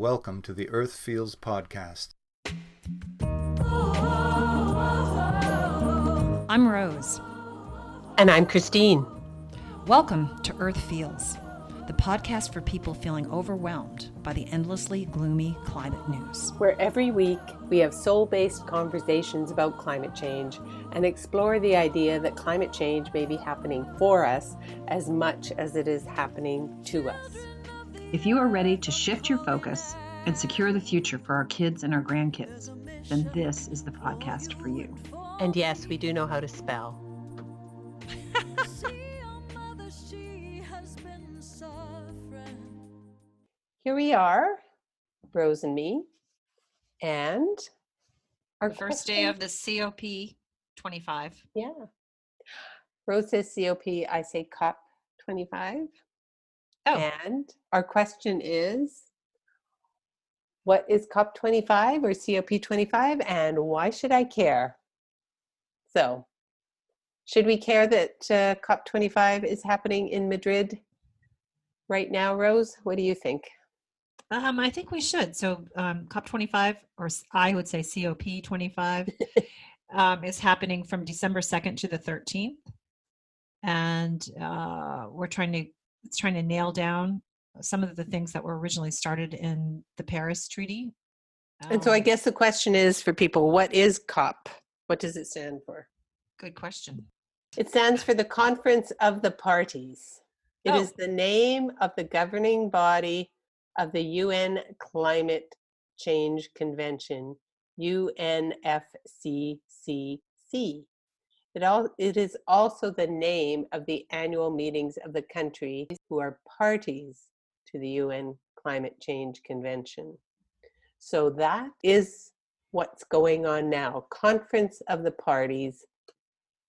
welcome to the Earth Feels podcast. I'm Rose. And I'm Christine. Welcome to Earth Feels, the podcast for people feeling overwhelmed by the endlessly gloomy climate news. Where every week we have soul-based conversations about climate change and explore the idea that climate change may be happening for us as much as it is happening to us. If you are ready to shift your focus and secure the future for our kids and our grandkids, then this is the podcast for you. And yes, we do know how to spell. Here we are, Rose and me, and our The first day of the COP25. Yeah. Rose says COP, I say COP25. Oh. And our question is, what is COP25 or COP25 and why should I care? So, should we care that COP25 is happening in Madrid right now, Rose? What do you think? I think we should. So COP25, or I would say COP25, is happening from December 2nd to the 13th. And we're trying to nail down some of the things that were originally started in the Paris Treaty. And so I guess the question is for people, what is COP? What does it stand for? Good question. It stands for the Conference of the Parties. It is the name of the governing body of the UN Climate Change Convention, UNFCCC. It is also the name of the annual meetings of the countries who are parties to the UN Climate Change Convention. So that is what's going on now, Conference of the Parties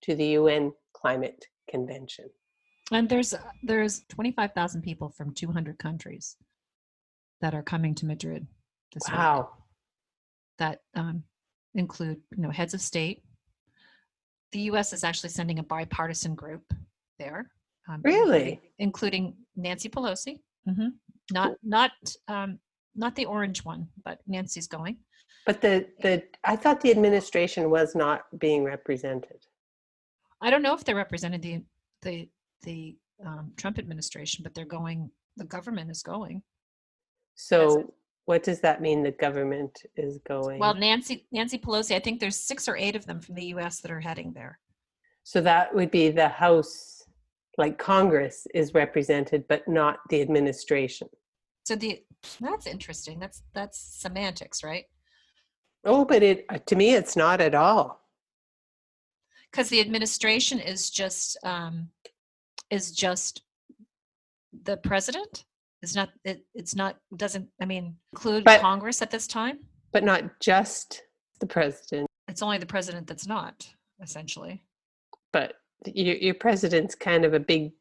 to the UN Climate Convention. And there's 25,000 people from 200 countries that are coming to Madrid this week. Wow. That include, heads of state. The U.S. is actually sending a bipartisan group there. Really? Including Nancy Pelosi. Mm-hmm. Not the orange one, but Nancy's going. But I thought the administration was not being represented. I don't know if they represented the Trump administration, but they're going. The government is going. So what does that mean? The government is going? Well, Nancy Pelosi. I think there's 6 or 8 of them from the U.S. that are heading there. So that would be the House, like Congress is represented, but not the administration. So that's interesting. That's semantics, right? Oh, but to me, it's not at all. Because the administration is just the president. Doesn't include Congress at this time. But not just the president. It's only the president that's not, essentially. But your president's kind of a big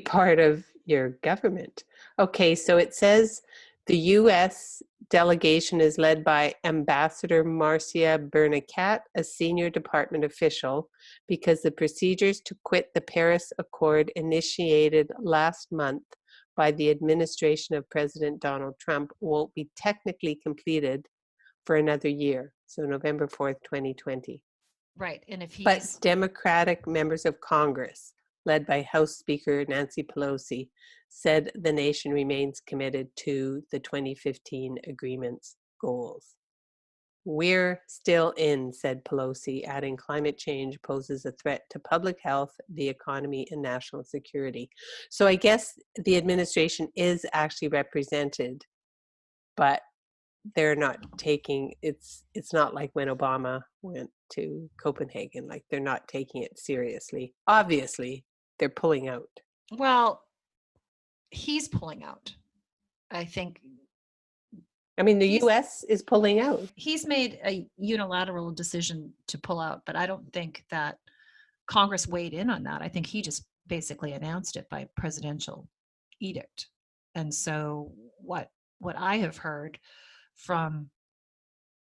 part of your government. Okay, so it says the U.S. delegation is led by Ambassador Marcia Bernacat, a senior department official, because the procedures to quit the Paris Accord initiated last month by the administration of President Donald Trump won't be technically completed for another year, so November 4th, 2020. Right, and But Democratic members of Congress, led by House Speaker Nancy Pelosi, said the nation remains committed to the 2015 agreement's goals. We're still in, said Pelosi, adding climate change poses a threat to public health, the economy, and national security. So I guess the administration is actually represented, but they're not taking, it's not like when Obama went to Copenhagen, like they're not taking it seriously. Obviously, they're pulling out. Well, he's pulling out, I think. I mean, the U.S. is pulling out. He's made a unilateral decision to pull out, but I don't think that Congress weighed in on that. I think he just basically announced it by presidential edict. And so what I have heard from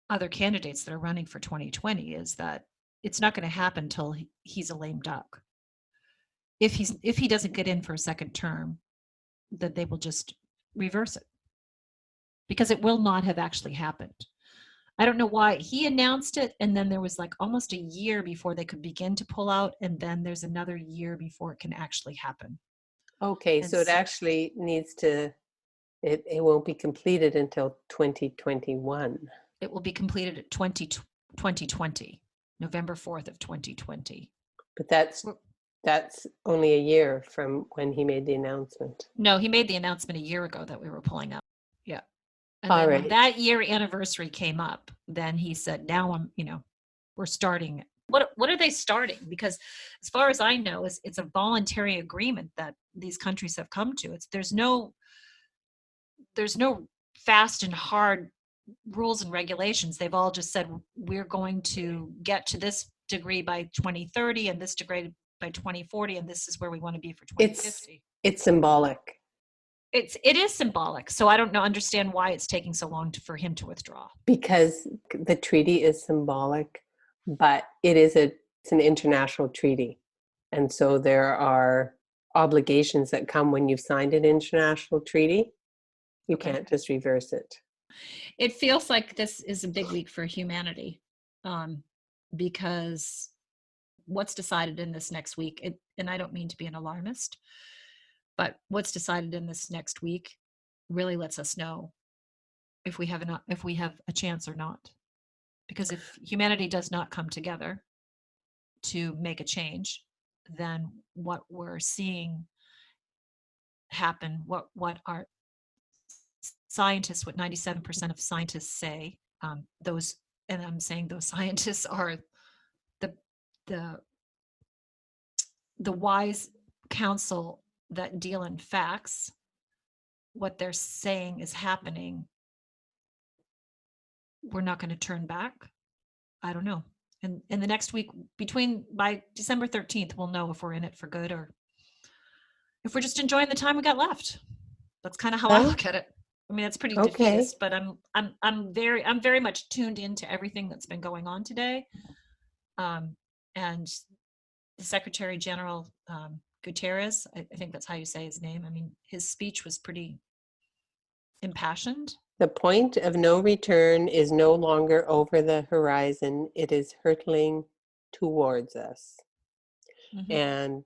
other candidates that are running for 2020 is that it's not going to happen until he's a lame duck. If he doesn't get in for a second term, that they will just reverse it. because it will not have actually happened. I don't know why he announced it, and then there was like almost a year before they could begin to pull out, and then there's another year before it can actually happen. Okay, And so it actually needs to, it won't be completed until 2021. It will be completed at 2020, November 4th of 2020. But that's only a year from when he made the announcement. No, he made the announcement a year ago that we were pulling out. Yeah. And All then right. when that year anniversary came up, then he said, now we're starting. What are they starting? Because as far as I know, it's a voluntary agreement that these countries have come to. There's no fast and hard rules and regulations. They've all just said, we're going to get to this degree by 2030 and this degree by 2040, and this is where we want to be for 2050. It's symbolic. It is symbolic. So I don't understand why it's taking so long for him to withdraw. Because the treaty is symbolic, but it's an international treaty. And so there are obligations that come when you've signed an international treaty. You can't just reverse it. It feels like this is a big week for humanity, because what's decided in this next week, and I don't mean to be an alarmist, but what's decided in this next week really lets us know if we have a chance or not. Because if humanity does not come together to make a change, then what we're seeing happen, what our scientists, what 97% of scientists say, and I'm saying those scientists are the wise counsel that deal in facts, what they're saying is happening. We're not going to turn back. I don't know. And in the next week, by December 13th, we'll know if we're in it for good or if we're just enjoying the time we got left. That's kind of how I look at it. I mean, it's pretty defeatist, but I'm very much tuned into everything that's been going on today. And the Secretary General Guterres, I think that's how you say his name. I mean, his speech was pretty impassioned. The point of no return is no longer over the horizon. It is hurtling towards us. Mm-hmm. And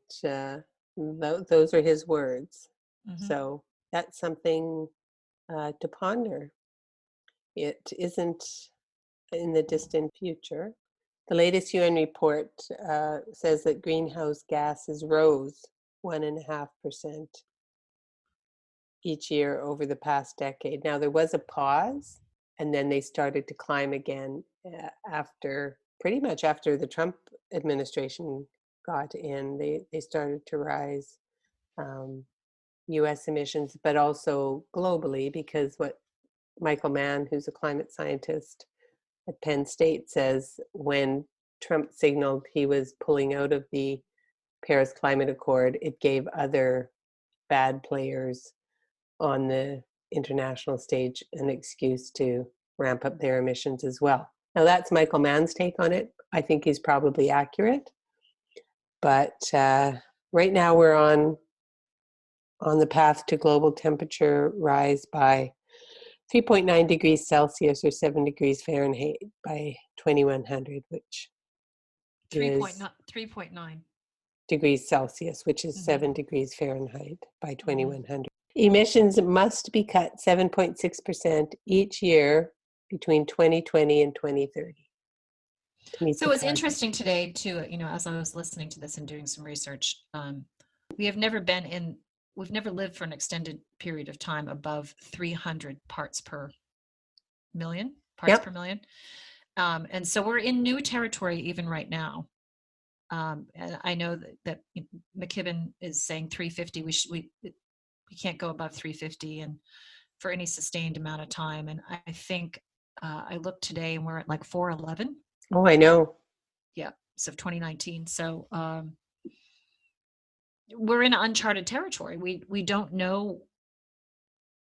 those are his words. Mm-hmm. So that's something to ponder. It isn't in the distant future. The latest UN report says that greenhouse gases rose 1.5% each year over the past decade. Now, there was a pause, and then they started to climb again pretty much after the Trump administration got in. They started to rise, U.S. emissions, but also globally, because what Michael Mann, who's a climate scientist at Penn State, says when Trump signaled he was pulling out of the Paris Climate Accord, it gave other bad players on the international stage an excuse to ramp up their emissions as well. Now, that's Michael Mann's take on it. I think he's probably accurate. But right now we're on the path to global temperature rise by 3.9 degrees Celsius or 7 degrees Fahrenheit by 2100, which 3.9 degrees Celsius, which is 7 degrees Fahrenheit by 2100. Emissions must be cut 7.6% each year between 2020 and 2030. So it's interesting today too, as I was listening to this and doing some research, we've never lived for an extended period of time above 300 parts per million. And so we're in new territory even right now. And I know that McKibben is saying 350. We can't go above 350 and for any sustained amount of time. And I think I looked today and we're at like 411. Oh, I know. Yeah. So 2019. So we're in uncharted territory. We don't know.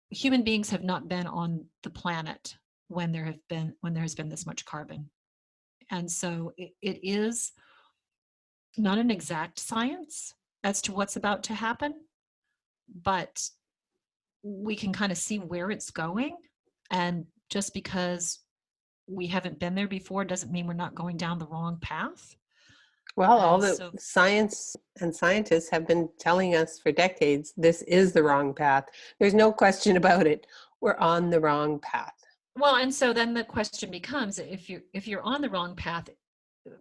Human beings have not been on the planet when there has been this much carbon. And so it is not an exact science as to what's about to happen, but we can kind of see where it's going. And just because we haven't been there before doesn't mean we're not going down the wrong path. Well, all And the so, science and scientists have been telling us for decades, this is the wrong path. There's no question about it. We're on the wrong path. well, and so then the question becomes, if you're on the wrong path,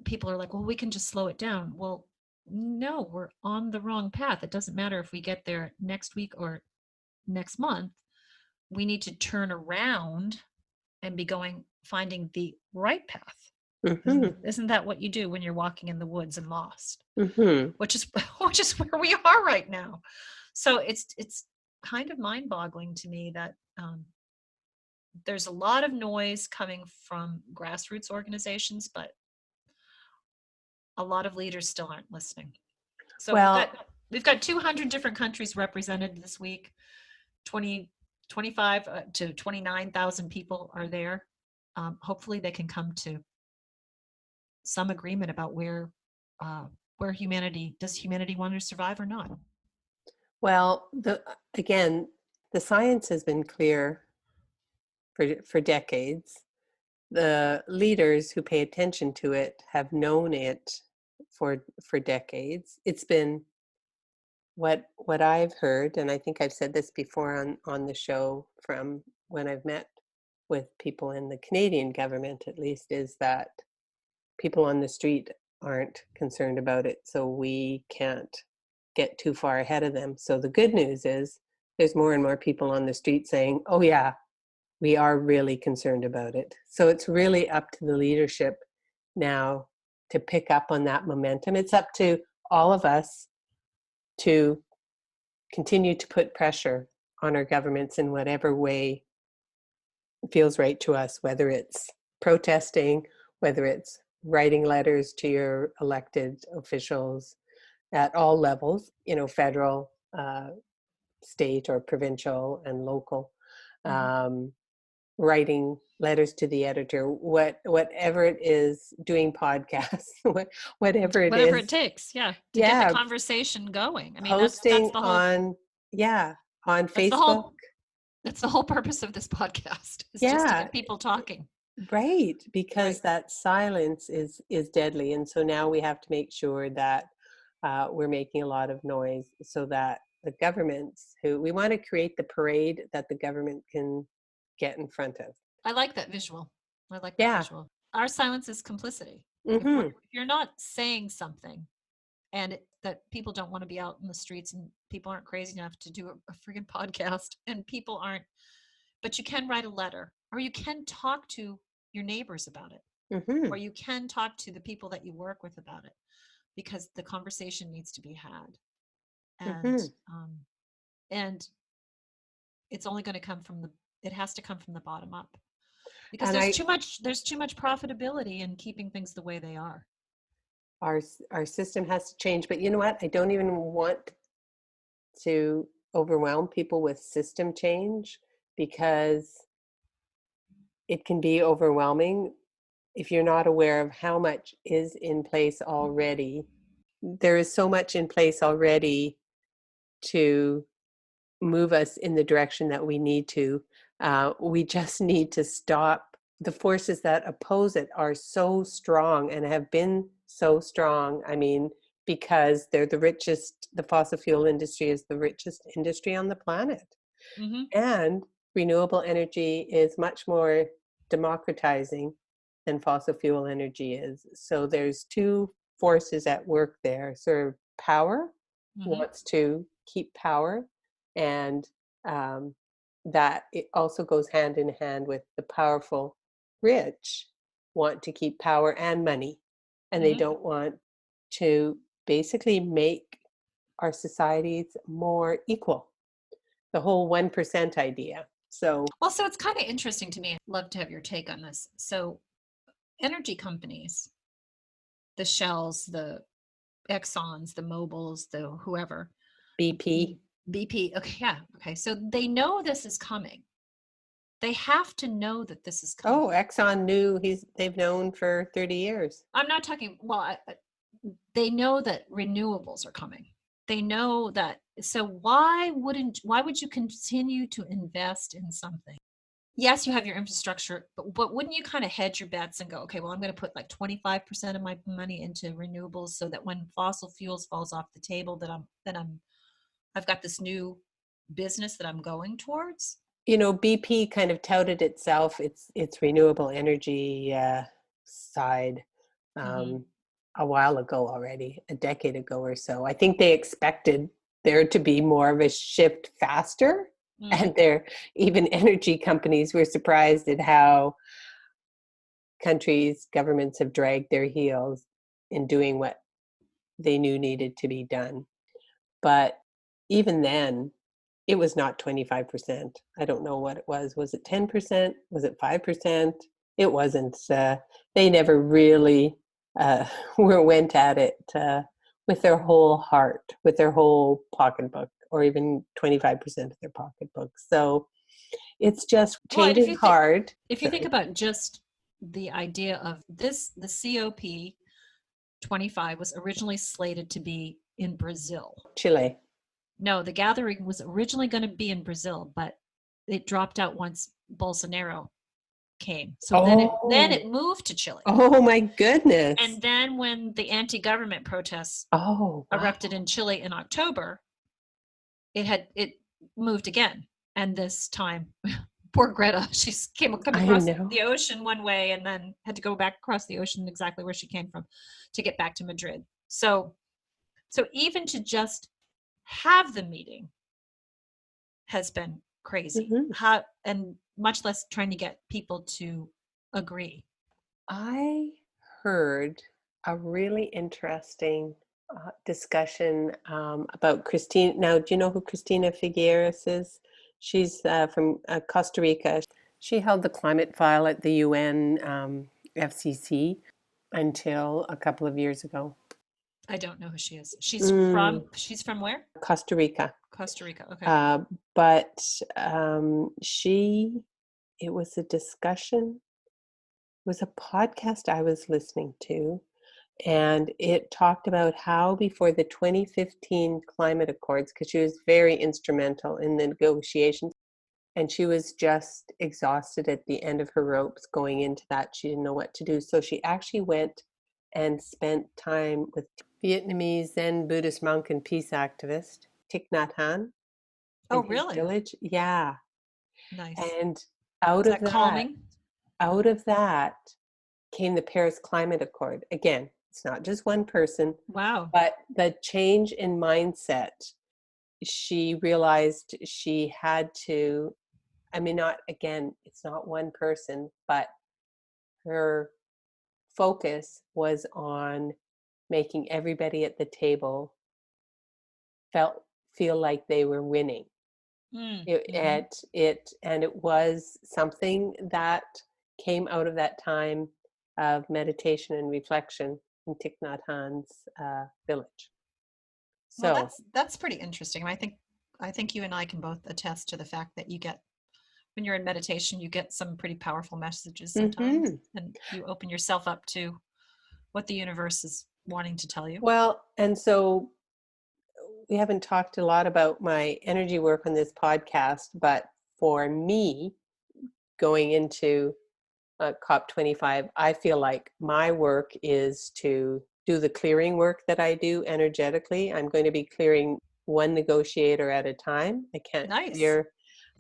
people are like, well, we can just slow it down. Well, no, we're on the wrong path. It doesn't matter if we get there next week or next month. We need to turn around and be finding the right path. Isn't that what you do when you're walking in the woods and lost? Which is where we are right now. So it's kind of mind-boggling to me that there's a lot of noise coming from grassroots organizations, but a lot of leaders still aren't listening. So we've got 200 different countries represented this week. 25 to 29,000 people are there. Hopefully they can come to some agreement about where humanity want to survive or not. Well, again, the science has been clear for decades. The leaders who pay attention to it have known it for decades. It's been what I've heard, and I think I've said this before on the show from when I've met with people in the Canadian government, at least, is that people on the street aren't concerned about it, so we can't get too far ahead of them. So the good news is there's more and more people on the street saying, oh yeah, we are really concerned about it. So it's really up to the leadership now to pick up on that momentum. It's up to all of us to continue to put pressure on our governments in whatever way feels right to us, whether it's protesting, whether it's writing letters to your elected officials at all levels, federal, state or provincial and local, writing letters to the editor, whatever it is, doing podcasts, whatever it takes, to get the conversation going. I mean, posting that's the whole, on Facebook. That's the whole purpose of this podcast, is just to get people talking. Right, because that silence is deadly. And so now we have to make sure that we're making a lot of noise so that the governments we want to create the parade that the government can get in front of. I like that visual. Visual. Our silence is complicity. If you're not saying something and that people don't want to be out in the streets and people aren't crazy enough to do a friggin' podcast and people aren't, but you can write a letter or you can talk to your neighbors about it, or you can talk to the people that you work with about it, because the conversation needs to be had. And it's only going to come it has to come from the bottom up, because there's too much profitability in keeping things the way they are. Our system has to change, but you know what? I don't even want to overwhelm people with system change, because it can be overwhelming if you're not aware of how much is in place already. There is so much in place already to move us in the direction that we need to. We just need to stop. The forces that oppose it are so strong and have been so strong. I mean, because they're the richest, the fossil fuel industry is the richest industry on the planet. And renewable energy is much more democratizing than fossil fuel energy is. So there's two forces at work there. Sort of power wants to keep power, and that it also goes hand in hand with the powerful rich want to keep power and money, and they don't want to basically make our societies more equal. The whole 1% idea. So it's kind of interesting to me. I'd love to have your take on this. So energy companies, the Shells, the Exxons, the Mobils, the whoever, BP. Okay. So they know this is coming. They have to know that this is coming. Oh, Exxon knew. They've known for 30 years. I'm not talking, they know that renewables are coming. They know that. So why would you continue to invest in something yes, you have your infrastructure, but wouldn't you kind of hedge your bets and go, okay, well, I'm going to put like 25% of my money into renewables so that when fossil fuels falls off the table, I've got this new business that I'm going towards. You know, BP kind of touted itself, its renewable energy side Mm-hmm. a while ago already, a decade ago or so. I think they expected there to be more of a shift faster. Mm. And even energy companies were surprised at how countries, governments have dragged their heels in doing what they knew needed to be done. But even then, it was not 25%. I don't know what it was. Was it 10%? Was it 5%? It wasn't. They never really went at it with their whole heart, with their whole pocketbook, or even 25% of their pocketbook. So it's just Well, and changing hard. if you think about just the idea of this, the COP25 was originally slated to be in Brazil. Chile. No, the gathering was originally going to be in Brazil, but it dropped out once Bolsonaro came. So then it moved to Chile. Oh my goodness. And then when the anti-government protests Wow. erupted in Chile in October, it moved again. And this time, poor Greta, she came across the ocean one way and then had to go back across the ocean exactly where she came from to get back to Madrid. So even to just have the meeting has been crazy. Mm-hmm. And much less trying to get people to agree. I heard a really interesting discussion about Christine. Now, do you know who Cristina Figueres is? She's from Costa Rica. She held the climate file at the UN FCC until a couple of years ago. I don't know who she is. She's from where? Costa Rica. Costa Rica. Okay. But it was a discussion. It was a podcast I was listening to, and it talked about how before the 2015 climate accords, because she was very instrumental in the negotiations, and she was just exhausted at the end of her ropes going into that. She didn't know what to do. So she actually went and spent time with Vietnamese Zen Buddhist monk and peace activist Thich Nhat Hanh. Oh, In his really? village. Yeah. Nice. And out of that, calming? out of that came the Paris Climate Accord. Again, it's not just one person. Wow. But the change in mindset, she realized she had to, it's not one person, but her focus was on making everybody at the table feel like they were winning. It was something that came out of that time of meditation and reflection in Thich Nhat Hanh's village. So well, that's pretty interesting. I think you and I can both attest to the fact that when you're in meditation, you get some pretty powerful messages sometimes, and you open yourself up to what the universe is wanting to tell you. Well, and so we haven't talked a lot about my energy work on this podcast, but for me, going into COP25, I feel like my work is to do the clearing work that I do energetically. I'm going to be clearing one negotiator at a time. I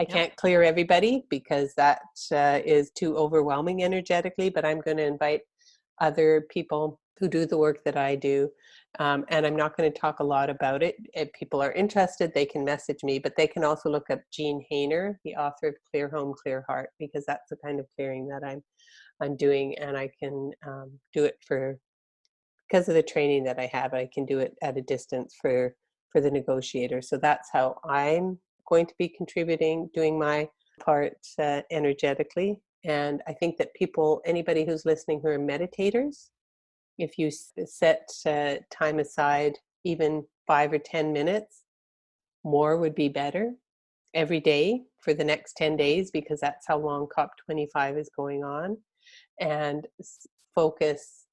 can't clear everybody because that is too overwhelming energetically, but I'm going to invite other people who do the work that I do. And I'm not going to talk a lot about it. If people are interested, they can message me, but they can also look up Jean Hainer, the author of Clear Home, Clear Heart, because that's the kind of clearing that I'm doing. And I can do it because of the training that I have, I can do it at a distance for the negotiator. So that's how I'm going to be contributing, doing my part energetically. And I think that anybody who's listening who are meditators, if you set time aside, even 5 or 10 minutes, more would be better every day for the next 10 days, because that's how long COP25 is going on. And focus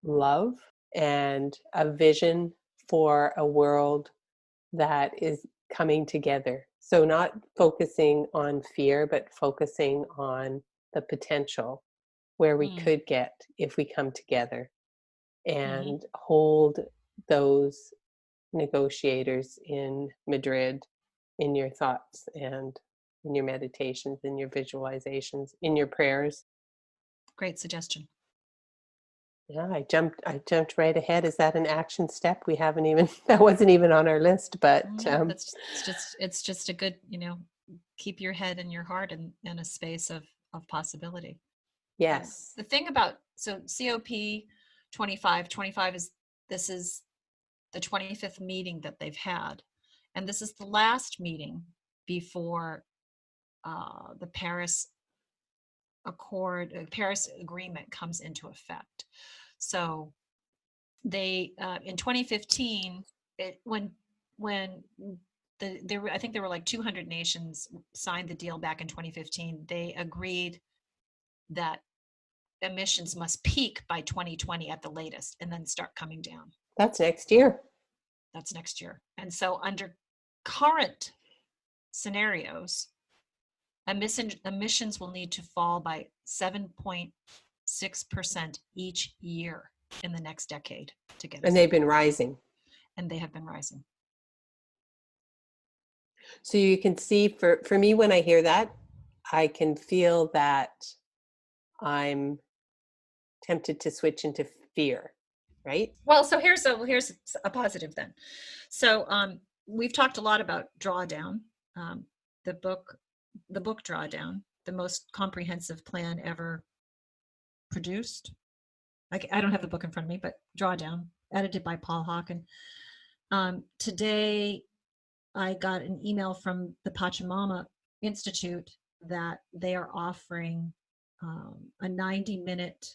love and a vision for a world that is coming together. So not focusing on fear, but focusing on the potential where we could get if we come together and hold those negotiators in Madrid in your thoughts and in your meditations, in your visualizations, in your prayers. Great suggestion. Yeah, I jumped right ahead. Is that an action step? We haven't even, that wasn't even on our list, but No, it's just a good, keep your head and your heart in a space of possibility. yes. The thing about, so COP25 is, this is the 25th meeting that they've had. And this is the last meeting before the Paris Agreement comes into effect. So they, in 2015, when I think there were like 200 nations signed the deal back in 2015, they agreed that emissions must peak by 2020 at the latest and then start coming down. That's next year. That's next year. And so under current scenarios, emissions will need to fall by 7.6% each year in the next decade to get us. And they've been rising. And they have been rising. So you can see, for me, when I hear that, I can feel that I'm tempted to switch into fear, right? Well, so here's a positive then. So we've talked a lot about Drawdown, the book Drawdown, the most comprehensive plan ever produced. I don't have the book in front of me, but Drawdown, edited by Paul Hawken. Today, I got an email from the Pachamama Institute that they are offering a 90-minute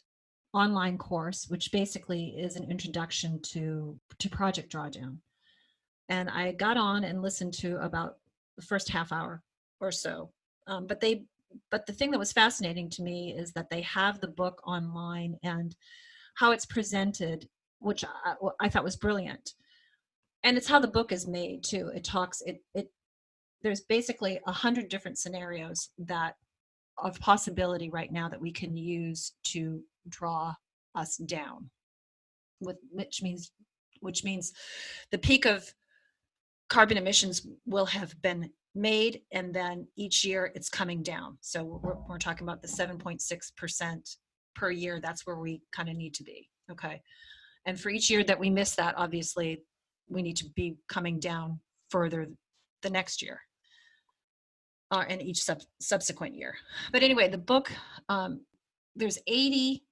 online course, which basically is an introduction to Project Drawdown. And I got on and listened to about the first half hour or so. But the thing that was fascinating to me is that they have the book online and how it's presented, which I thought was brilliant. And it's how the book is made too. There's basically 100 different scenarios of possibility right now that we can use to draw us down, which means the peak of carbon emissions will have been made, and then each year it's coming down. So we're talking about the 7.6% per year. That's where we kind of need to be. Okay. And for each year that we miss that, obviously we need to be coming down further the next year, and each subsequent year. But anyway, the book, there's 80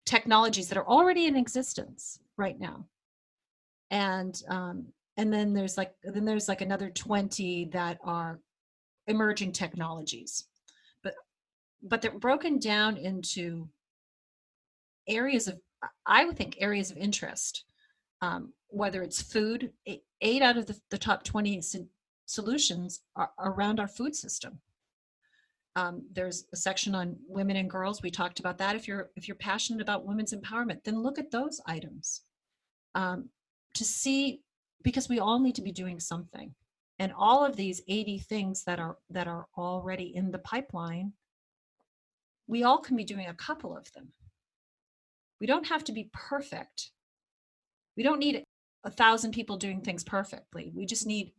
technologies that are already in existence right now, and then there's like another 20 that are emerging technologies, but they're broken down into areas of, I would think, areas of interest. Whether it's food, 8 out of the top 20 solutions are around our food system. There's a section on women and girls. We talked about that. If you're passionate about women's empowerment, then look at those items to see, because we all need to be doing something. And all of these 80 things that are already in the pipeline, we all can be doing a couple of them. We don't have to be perfect. We don't need 1,000 people doing things perfectly. We just need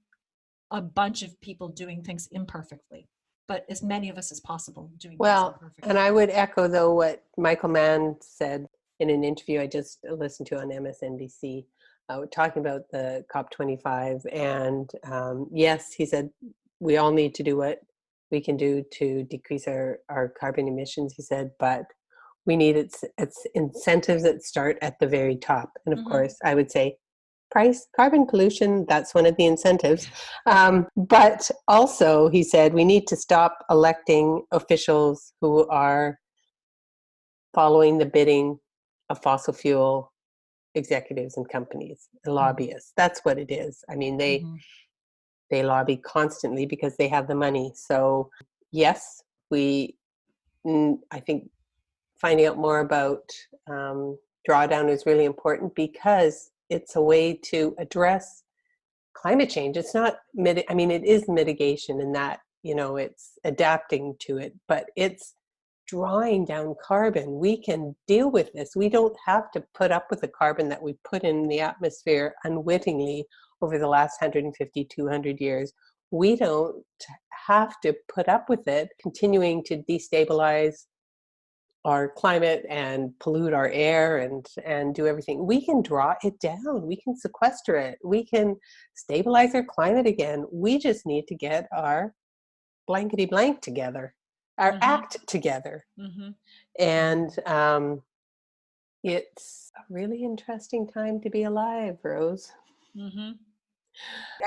a bunch of people doing things imperfectly, but as many of us as possible doing things imperfectly. And I would echo, though, what Michael Mann said in an interview I just listened to on MSNBC, talking about the COP25. And yes, he said, we all need to do what we can do to decrease our carbon emissions, he said, but we need its incentives that start at the very top. And of course, I would say price, carbon pollution, that's one of the incentives. But also, he said, we need to stop electing officials who are following the bidding of fossil fuel executives and companies and lobbyists. That's what it is. I mean, they lobby constantly because they have the money. So yes, I think finding out more about Drawdown is really important because it's a way to address climate change. It's not, I mean, it is mitigation in that, it's adapting to it, but it's drawing down carbon. We can deal with this. We don't have to put up with the carbon that we put in the atmosphere unwittingly over the last 150, 200 years. We don't have to put up with it, continuing to destabilize our climate and pollute our air and do everything. We can draw it down. We can sequester it. We can stabilize our climate again. We just need to get our blankety blank together, our act together. And it's a really interesting time to be alive, Rose.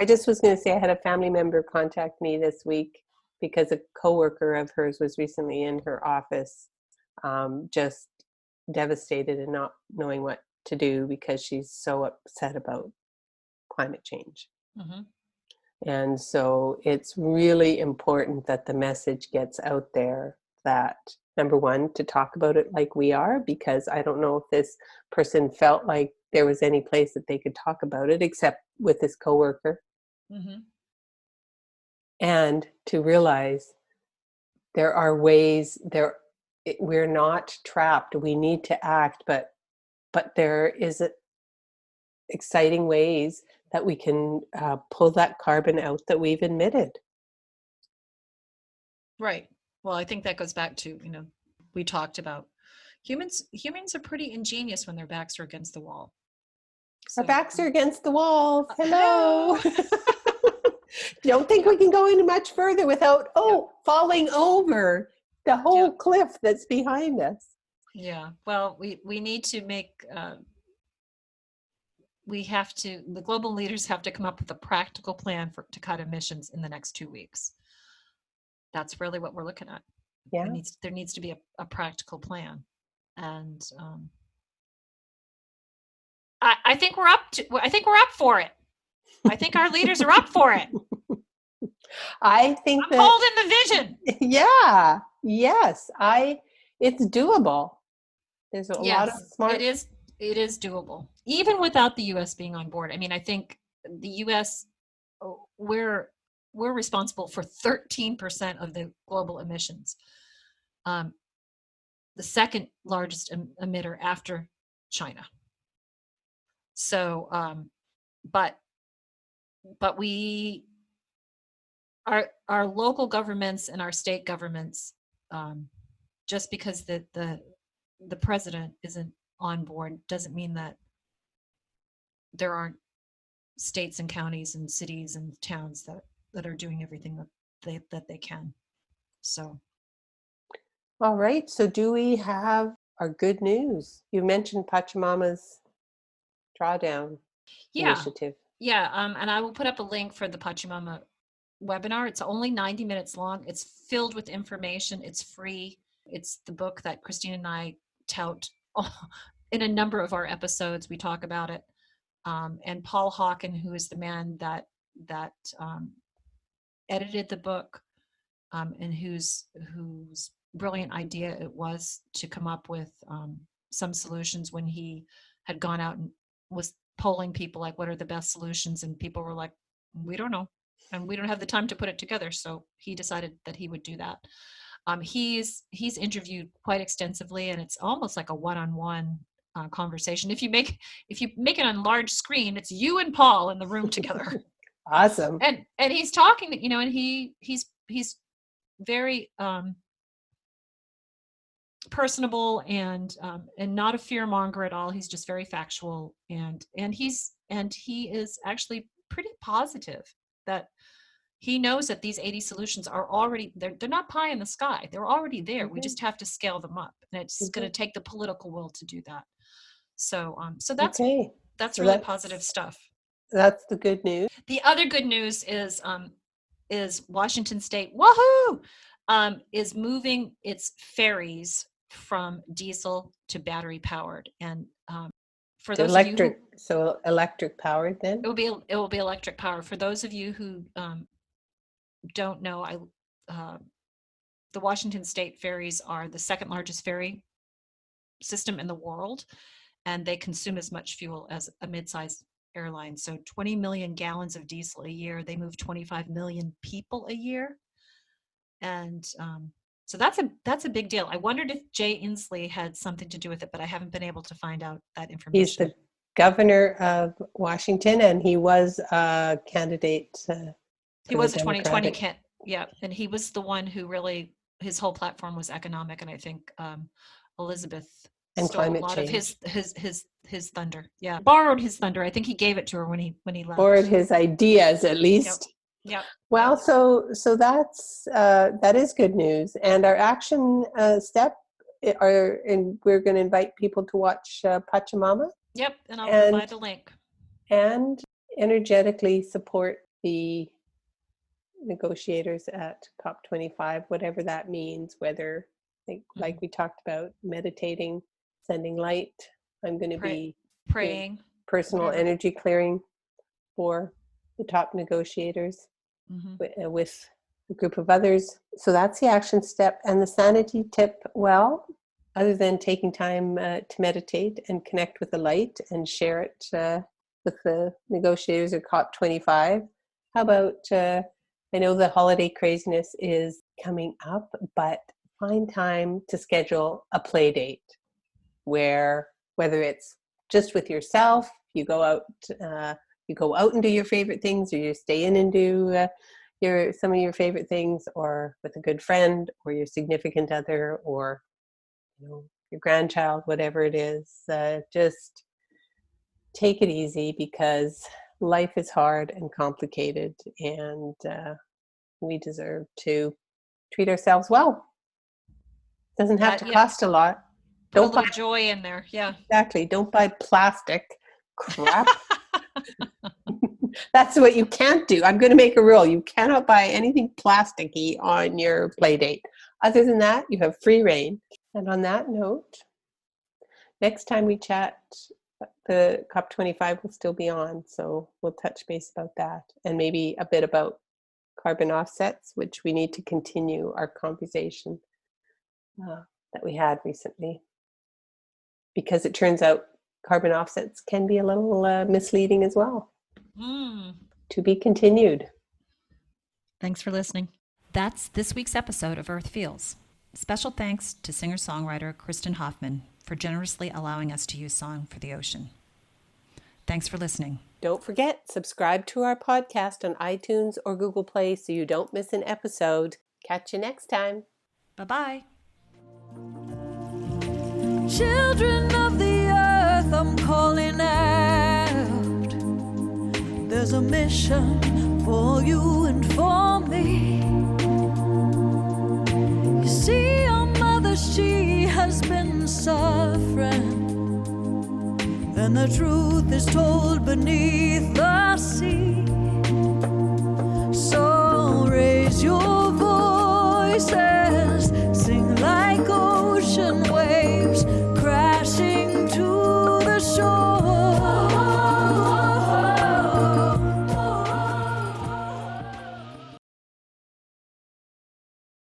I just was going to say, I had a family member contact me this week because a coworker of hers was recently in her office, just devastated and not knowing what to do because she's so upset about climate change. And so it's really important that the message gets out there that, number one, to talk about it like we are, because I don't know if this person felt like there was any place that they could talk about it except with this coworker. And to realize there are ways we're not trapped. We need to act, but there is exciting ways that we can pull that carbon out that we've emitted. Right. Well, I think that goes back to, we talked about humans are pretty ingenious when their backs are against the wall. Our backs are against the walls. Hello. Don't think we can go any much further without falling over the whole cliff that's behind us. Yeah. Well, we need to make the global leaders have to come up with a practical plan to cut emissions in the next 2 weeks. That's really what we're looking at. Yeah. There needs to be a practical plan. And I think we're up for it. I think our leaders are up for it. I'm holding the vision. Yeah. Yes. It's doable. There's a lot of smart. It is doable, even without the U.S. being on board. I mean, I think the U.S. we're responsible for 13% of the global emissions. The second largest emitter after China. So, but our local governments and our state governments, just because the president isn't on board doesn't mean that there aren't states and counties and cities and towns that are doing everything that they can. So, all right. So do we have our good news? You mentioned Pachamama's drawdown initiative. Yeah. And I will put up a link for the Pachamama webinar. It's only 90 minutes long. It's filled with information. It's free. It's the book that Christine and I tout in a number of our episodes. We talk about it. And Paul Hawken, who is the man that edited the book, and whose brilliant idea it was to come up with some solutions when he had gone out and was polling people, like, what are the best solutions? And people were like, we don't know. And we don't have the time to put it together. So he decided that he would do that. He's interviewed quite extensively, and it's almost like a one-on-one conversation. If you make it on large screen, it's you and Paul in the room together. Awesome. And he's talking, and he's very personable and not a fear monger at all. He's just very factual, and he is actually pretty positive that he knows that these 80 solutions are already they're not pie in the sky. They're already there. We just have to scale them up, and it's going to take the political will to do that. So that's really positive stuff. That's the good news. The other good news is Washington State, woohoo, is moving its ferries from diesel to battery powered, and for those electric, so electric powered. Then it will be electric powered. For those of you who don't know, the Washington State ferries are the second largest ferry system in the world, and they consume as much fuel as a mid-sized airline. So 20 million gallons of diesel a year. They move 25 million people a year. And so that's a big deal. I wondered if Jay Inslee had something to do with it, but I haven't been able to find out that information. He's the governor of Washington, and he was a candidate. He was a 2020 and he was the one who really, his whole platform was economic, and I think Elizabeth and stole a climate lot change. of his thunder. Yeah, borrowed his thunder. I think he gave it to her when he left. Borrowed his ideas, at least. Yep. Well, so that's that is good news, and our action step and we're going to invite people to watch Pachamama. Yep, and I'll provide the link. And energetically support the negotiators at COP25, whatever that means, whether, like we talked about, meditating, sending light. I'm going to be praying, personal energy clearing for the top negotiators with a group of others. So that's the action step. And the sanity tip, well, other than taking time to meditate and connect with the light and share it with the negotiators at COP25, how about, I know the holiday craziness is coming up, but find time to schedule a play date where, whether it's just with yourself, you go out and do your favorite things, or you stay in and do some of your favorite things, or with a good friend or your significant other, or your grandchild, whatever it is. Just take it easy, because life is hard and complicated, and we deserve to treat ourselves well. Doesn't have to cost a lot. Don't put a little joy in there. Yeah, exactly. Don't buy plastic crap. That's what you can't do. I'm going to make a rule. You cannot buy anything plasticky on your play date. Other than that, you have free reign. And on that note, next time we chat, the COP25 will still be on. So we'll touch base about that, and maybe a bit about carbon offsets, which we need to continue our conversation that we had recently, because it turns out carbon offsets can be a little misleading as well. To be continued. Thanks for listening. That's this week's episode of Earth Feels. Special thanks to singer-songwriter Kristen Hoffman for generously allowing us to use Song for the Ocean. Thanks for listening. Don't forget, subscribe to our podcast on iTunes or Google Play so you don't miss an episode. Catch you next time. Bye-bye. Children of the earth, I'm calling out. There's a mission for you and for me. You see, our mother, she has been suffering, and the truth is told beneath